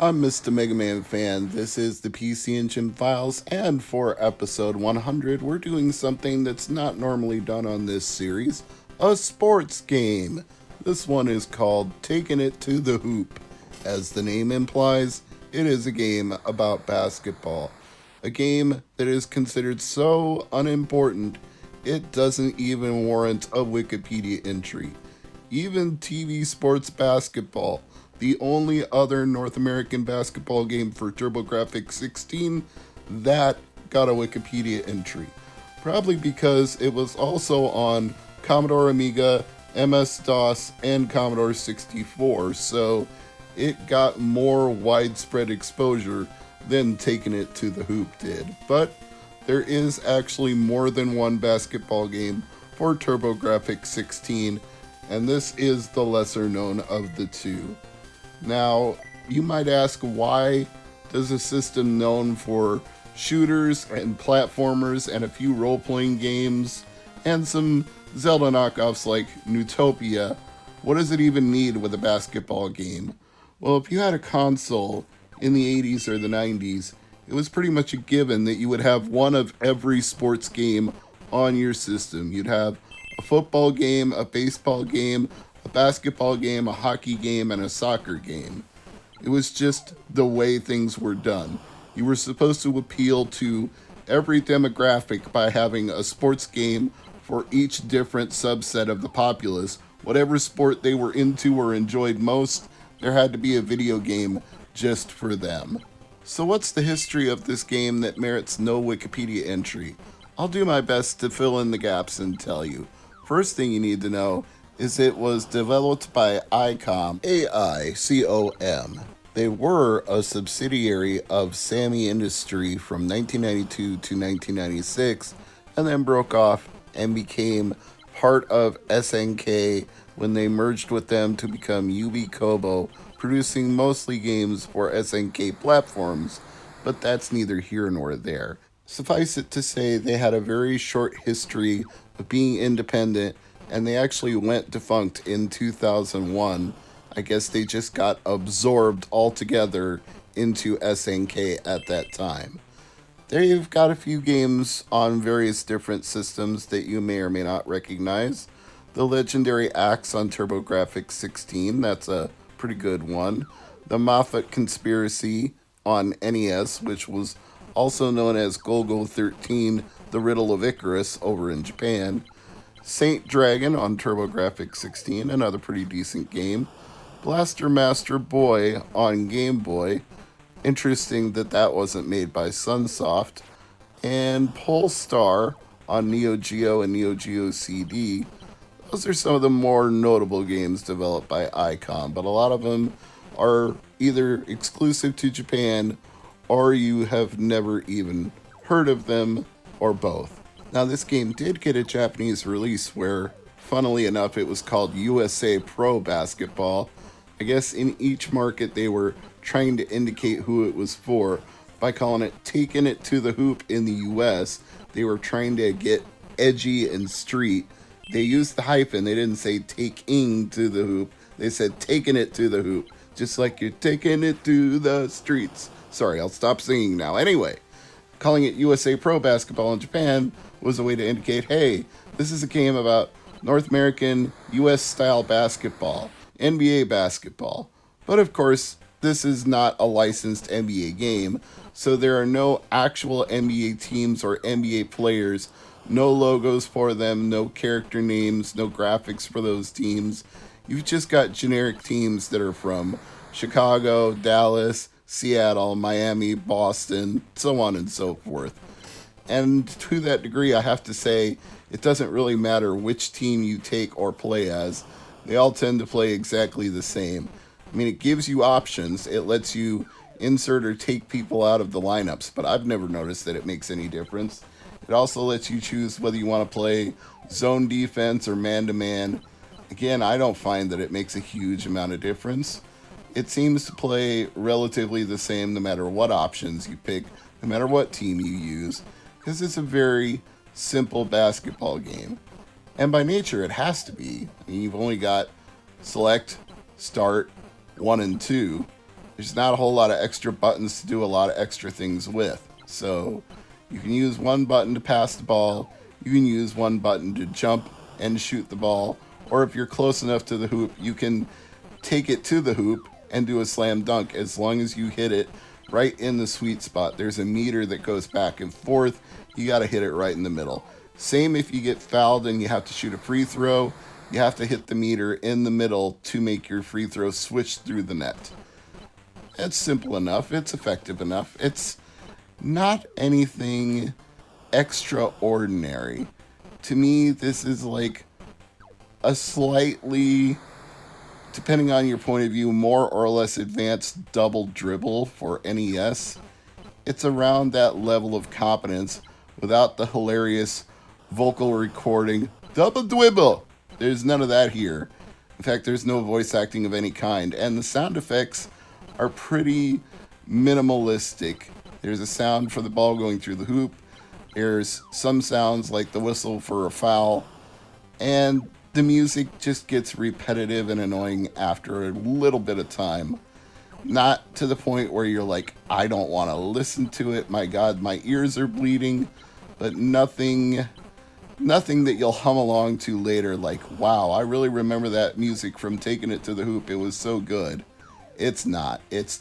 I'm Mr. MegaManFan. This is the PC Engine Files, and for episode 100, we're doing something that's not normally done on this series, a sports game. This one is called Taking It to the Hoop. As the name implies, it is a game about basketball. A game that is considered so unimportant, it doesn't even warrant a Wikipedia entry. Even TV Sports Basketball, the only other North American basketball game for TurboGrafx 16, that got a Wikipedia entry. Probably because it was also on Commodore Amiga, MS-DOS, and Commodore 64, so it got more widespread exposure than Taking It to the Hoop did. But there is actually more than one basketball game for TurboGrafx 16, and this is the lesser known of the two. Now, you might ask, why does a system known for shooters and platformers and a few role-playing games and some Zelda knockoffs like Newtopia, what does it even need with a basketball game? Well, if you had a console in the 80s or the 90s, it was pretty much a given that you would have one of every sports game on your system. You'd have a football game, a baseball game, a basketball game, a hockey game, and a soccer game. It was just the way things were done. You were supposed to appeal to every demographic by having a sports game for each different subset of the populace. Whatever sport they were into or enjoyed most, there had to be a video game just for them. So what's the history of this game that merits no Wikipedia entry? I'll do my best to fill in the gaps and tell you. First thing you need to know is it was developed by ICOM, A-I-C-O-M. They were a subsidiary of Sammy Industry from 1992 to 1996, and then broke off and became part of SNK when they merged with them to become UB Kobo, producing mostly games for SNK platforms, but that's neither here nor there. Suffice it to say, they had a very short history of being independent, and they actually went defunct in 2001. I guess they just got absorbed altogether into SNK at that time. They've got a few games on various different systems that you may or may not recognize. The legendary Axe on TurboGrafx 16, that's a pretty good one. The Moffat Conspiracy on NES, which was also known as Golgo 13, The Riddle of Icarus over in Japan. Saint Dragon on TurboGrafx 16, another pretty decent game. Blaster Master Boy on Game Boy. Interesting that that wasn't made by Sunsoft. And Polestar on Neo Geo and Neo Geo CD. Those are some of the more notable games developed by ICOM, but a lot of them are either exclusive to Japan or you have never even heard of them, or both. Now, this game did get a Japanese release where, funnily enough, it was called USA Pro Basketball. I guess in each market they were trying to indicate who it was for by calling it Taking It to the Hoop in the US. They were trying to get edgy and street. They used the hyphen. They didn't say taking to the hoop. They said taking it to the hoop. Just like you're taking it to the streets. Sorry, I'll stop singing now. Anyway, calling it USA Pro Basketball in Japan was a way to indicate, hey, this is a game about North American US-style basketball, NBA basketball. But of course, this is not a licensed NBA game, so there are no actual NBA teams or NBA players, no logos for them, no character names, no graphics for those teams. You've just got generic teams that are from Chicago, Dallas, Seattle, Miami, Boston, so on and so forth. And to that degree, I have to say, it doesn't really matter which team you take or play as. They all tend to play exactly the same. I mean, it gives you options. It lets you insert or take people out of the lineups, but I've never noticed that it makes any difference. It also lets you choose whether you want to play zone defense or man-to-man. Again, I don't find that it makes a huge amount of difference. It seems to play relatively the same no matter what options you pick, no matter what team you use, because it's a very simple basketball game. And by nature, it has to be. I mean, you've only got select, start, 1 and 2. There's not a whole lot of extra buttons to do a lot of extra things with. So you can use one button to pass the ball, you can use one button to jump and shoot the ball, or if you're close enough to the hoop, you can take it to the hoop and do a slam dunk as long as you hit it right in the sweet spot. There's a meter that goes back and forth. You got to hit it right in the middle. Same if you get fouled and you have to shoot a free throw. You have to hit the meter in the middle to make your free throw switch through the net. It's simple enough. It's effective enough. It's not anything extraordinary. To me, this is like a slightly, depending on your point of view, more or less advanced double dribble for NES. It's around that level of competence without the hilarious vocal recording, double dribble. There's none of that here. In fact, there's no voice acting of any kind, and the sound effects are pretty minimalistic. There's a sound for the ball going through the hoop. There's some sounds like the whistle for a foul, and the music just gets repetitive and annoying after a little bit of time. Not to the point where you're like, I don't want to listen to it. My God, my ears are bleeding. But nothing that you'll hum along to later like, wow, I really remember that music from Taking It to the Hoop. It was so good. It's not. It's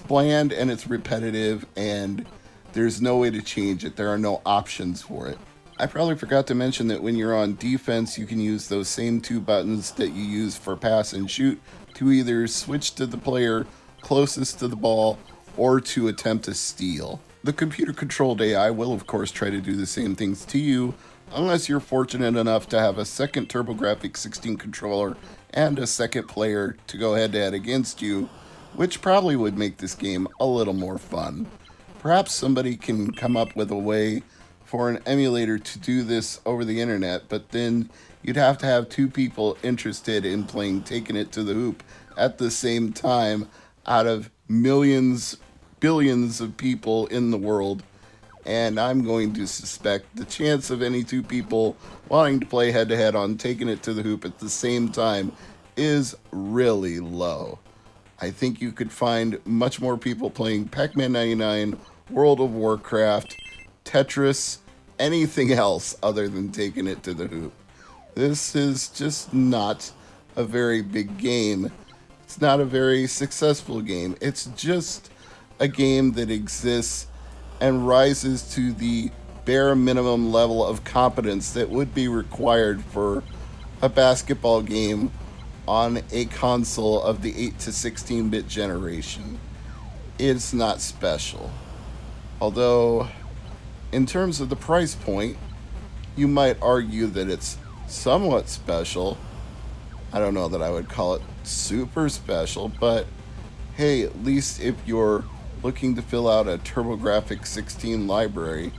bland and it's repetitive, and there's no way to change it. There are no options for it. I probably forgot to mention that when you're on defense, you can use those same two buttons that you use for pass and shoot to either switch to the player closest to the ball or to attempt to steal. The computer-controlled AI will, of course, try to do the same things to you, unless you're fortunate enough to have a second TurboGrafx-16 controller and a second player to go head-to-head against you, which probably would make this game a little more fun. Perhaps somebody can come up with a way for an emulator to do this over the internet, but then you'd have to have two people interested in playing Taking It to the Hoop at the same time out of millions, billions of people in the world, and I'm going to suspect the chance of any two people wanting to play head-to-head on Taking It to the Hoop at the same time is really low. I think you could find much more people playing Pac-Man 99, World of Warcraft, Tetris, anything else other than Taking It to the Hoop. This is just not a very big game. It's not a very successful game. It's just a game that exists and rises to the bare minimum level of competence that would be required for a basketball game on a console of the 8 to 16-bit generation. It's not special. Although, in terms of the price point, you might argue that it's somewhat special. I don't know that I would call it super special, but hey, at least if you're looking to fill out a TurboGrafx-16 library,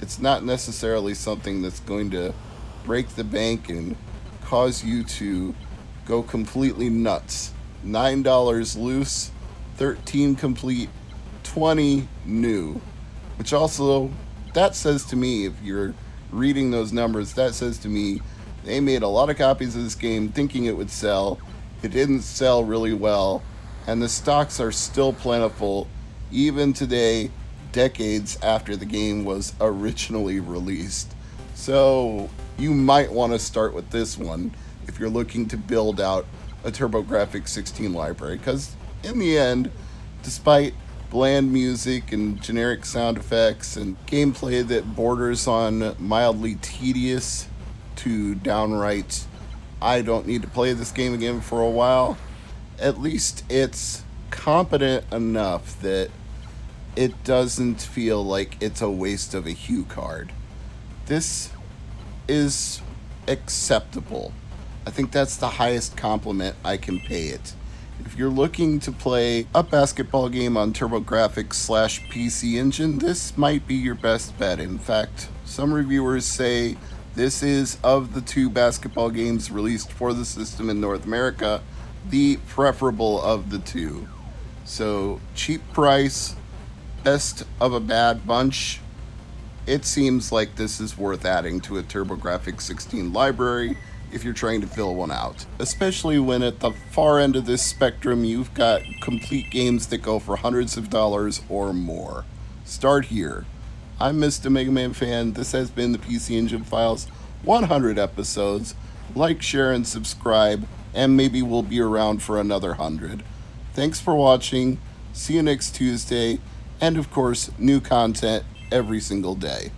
it's not necessarily something that's going to break the bank and cause you to go completely nuts. $9 loose, $13 complete, $20 new. Which also, that says to me, if you're reading those numbers, that says to me they made a lot of copies of this game thinking it would sell. It didn't sell really well, and the stocks are still plentiful even today, decades after the game was originally released. So you might want to start with this one if you're looking to build out a TurboGrafx-16 library, because in the end, despite bland music and generic sound effects and gameplay that borders on mildly tedious to downright, I don't need to play this game again for a while, at least it's competent enough that it doesn't feel like it's a waste of a hue card. This is acceptable. I think that's the highest compliment I can pay it. If you're looking to play a basketball game on TurboGrafx/PC Engine, this might be your best bet. In fact, some reviewers say this is, of the two basketball games released for the system in North America, the preferable of the two. So, cheap price, best of a bad bunch. It seems like this is worth adding to a TurboGrafx-16 library if you're trying to fill one out. Especially when at the far end of this spectrum, you've got complete games that go for hundreds of dollars or more. Start here. I'm Mr. MegaManFan. This has been the PC Engine Files 100 episodes. Like, share, and subscribe, and maybe we'll be around for another 100. Thanks for watching. See you next Tuesday. And of course, new content every single day.